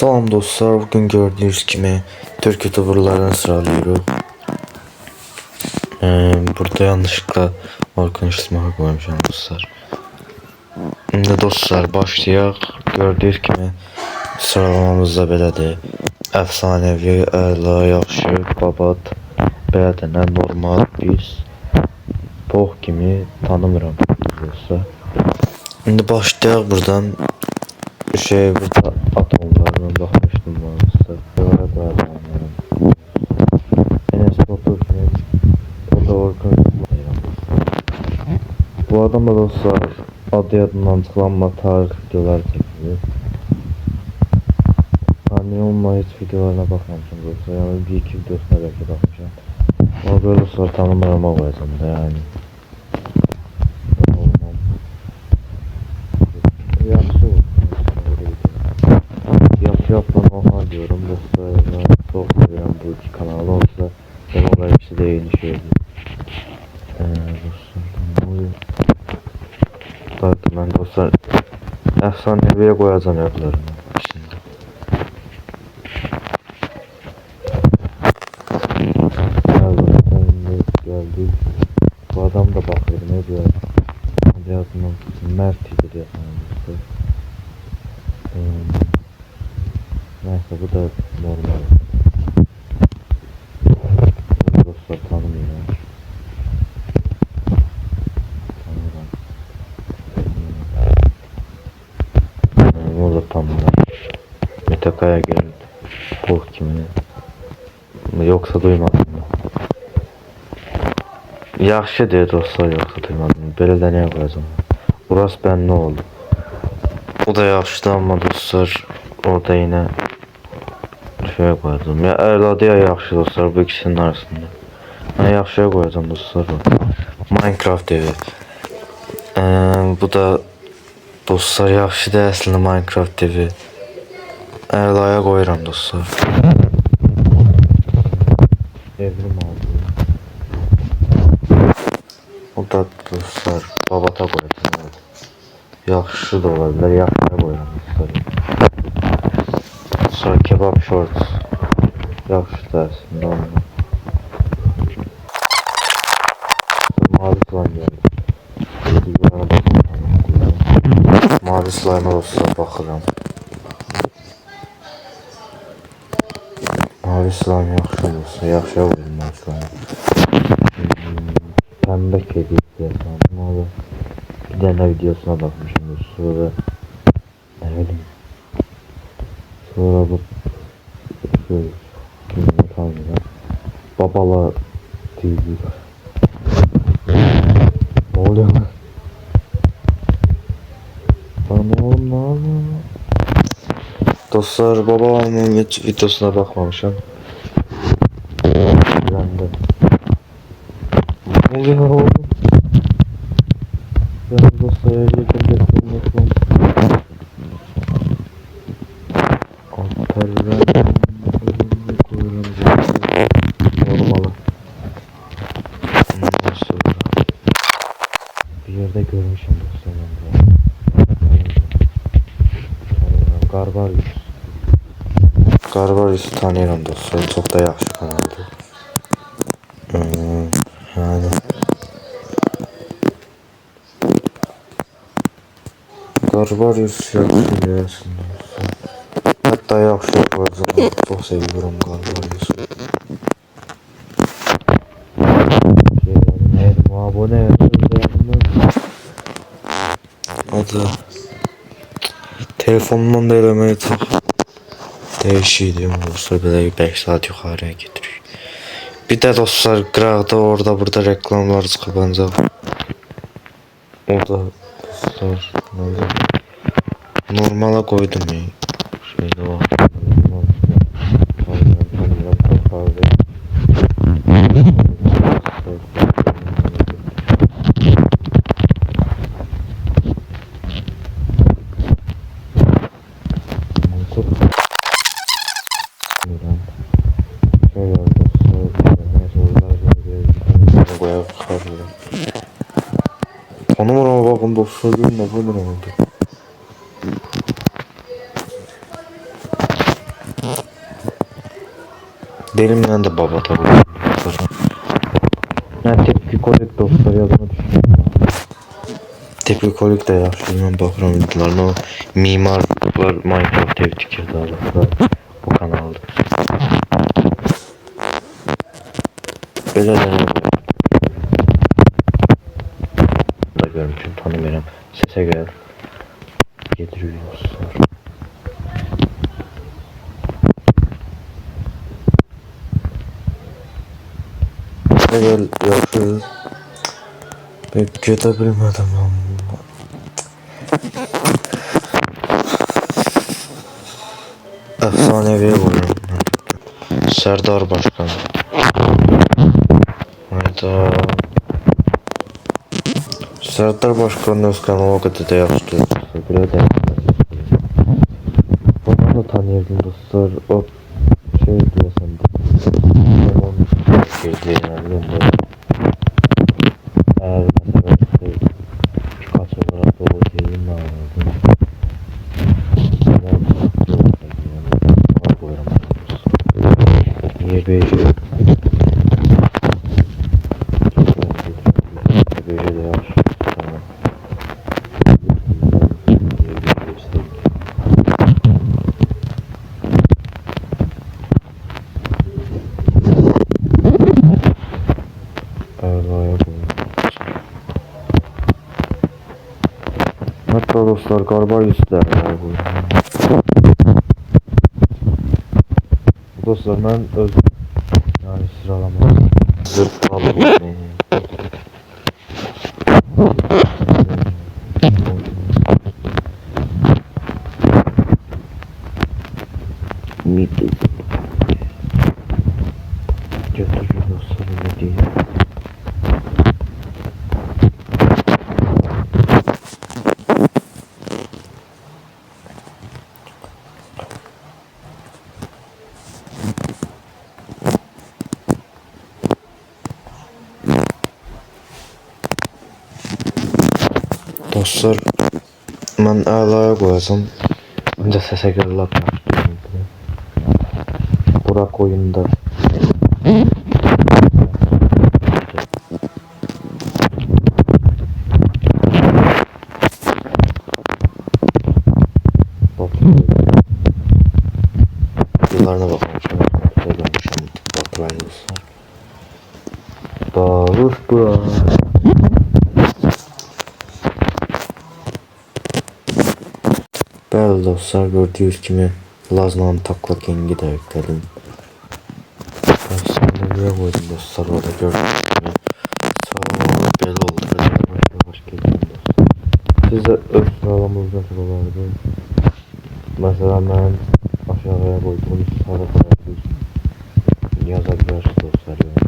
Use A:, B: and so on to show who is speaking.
A: Salam dostlar, bugün gördüğünüz gibi Türk YouTuber'larını sıralıyoruz. Burada yanlışlıkla arkadaşlığa koymuşum dostlar. Şimdi dostlar başlayaq. Gördüğünüz gibi sıralamamızda belədir. Əfsanəvi, əla, yaxşı, babat, belədir, nə normal, biz pox kimi tanımıram dostlar. Şimdi başlayaq buradan. Burada atomlarına bakmıştım dostlar. Enes Batur kimi o da Orkun. Bu adam da dostlar adı adından tıklanma tarih videolar çekiyor. Hani onunla hiç videolarına bakmamışım dostlar, yani bir iki videosuna belki bakmışım. Ama böyle dostlar tanımlarıma koyacağım da yani. Yaxşı olsun. Yapma normal diyorum dostlar. Çok seviyorum bu iki kanalı olsa. Ben oraya hepsi de yeni şey ediyor. Dostlar ben dostlar efsaneviye koyacağım evlerine şimdi. Geldi. Bu adam da bakıyor ne diyor. Yazının Mert idi diye sanmıştı. Neyse bu da normal. Dostlar tanımıyorum. O da tanımıyorum. Metakaya geldi. Poh kimini. Yoksa duymadım mı? Yaxşı diye dostlar, yoksa duymadım. Belə də nəyə qoyacağım? Burası ben ne oldu? O da yaxşıdır ama dostlar orada yine şeye koyacağım. Ya Erladı ya yaxşı dostlar, bu ikisinin arasında. Ben yaxşıya koyacağım dostlar. Minecraft evi. Bu da dostlar yaxşı da aslında Minecraft evi. Erlaya koyuram dostlar. Evrim aldı. O da dostlar babata koyacağım. Evet. Yaxşı da olabilir. Yaxşıya koyuram dostlar. Sonra kebap shorts. Yaxşı da aslında onu. Mavi slime geldi. Mavi slime olsa bakıram. Mavi slime yaxşı olsa, yaxşıya koyuram mavi slime. Pembe kedi sandım ama bir tane videosuna bakmışım. Sonra ne bileyim. Sonra bu bilmiyorum tanrım. Babala TV. Ne oluyor lan? Lan oğlum ne yapıyor? Dostlar babamın videosuna bakmamışım. Ben de. Ne oluyor oğlum? Ben dostlar yakın beklemek normal. Bir yerde görmüşüm dostlar ben. Garbarius'u tanıyorum dostlar. Çok da yaxşı kanaldır. Yani Garbarius yaxşı yersin. Hatta yaxşı yapacağım. Çok seviyorum Garbarius'u. Abone adı telefonumdan da eləməyə çox dəyişiydim dostlar, belə 5 saat yuxarıya getirir. Bir də dostlar qıraqda orada burada reklamlar çıxıb ancaq o da dostlar normala koydum ya. Şöyle o. Konumuna bakın dostlar, görün ne böyle oldu. Benimle de baba tabii. Ne tepkikolik dostlar yazma düşünüyorum. Tepkikolik de yaxşı bakıram videolarına. O mimarlar Minecraft ev tikirdi alıqda. Bu kanalda. Belə də da görmüşüm, tanımıyorum. Sese gel. Getiriyorlar. Gel yaxşı. Pek gete bilmedim ama. Efsanevi oyun. Serdar Başkan. Hayda. Serdar Başkan'ın öz kanalı o kadar da yaxşı. Belə də. Onu da tanıyırdım dostlar. O şey diyorsan. Onun şey diyeceğim. Eğer mesela birkaç olarak da o şeyin anladım. Niye beşi? Beşi de yaxşı. Tamam. Allah'a hatta dostlar galiba isterler bu. Dostlar ben öz yani sıralamadım. Zırt alıp götürür dostlar ne diyeyim. Dostlar ben əlaya qoyacam. Öncə səsə görə lap yaxşı. Burak oyunda. Yıllarına bakmışım. Söylemişim. Baklayın dostlar. Bağır Burak. Bəli dostlar, gördüyünüz kimi Laznan Takla King'i də yüklədim. Efsaneviyə qoydum dostlar, orada gördüyünüz kimi. Sağ olun, belə oldu. Yavaş gedim dostlar. Siz də öz sıralamızda sıralardı. Mesela mən aşağıya qoyduğum sağda qoyabilirsiniz. Yazabilirsiniz dostlar.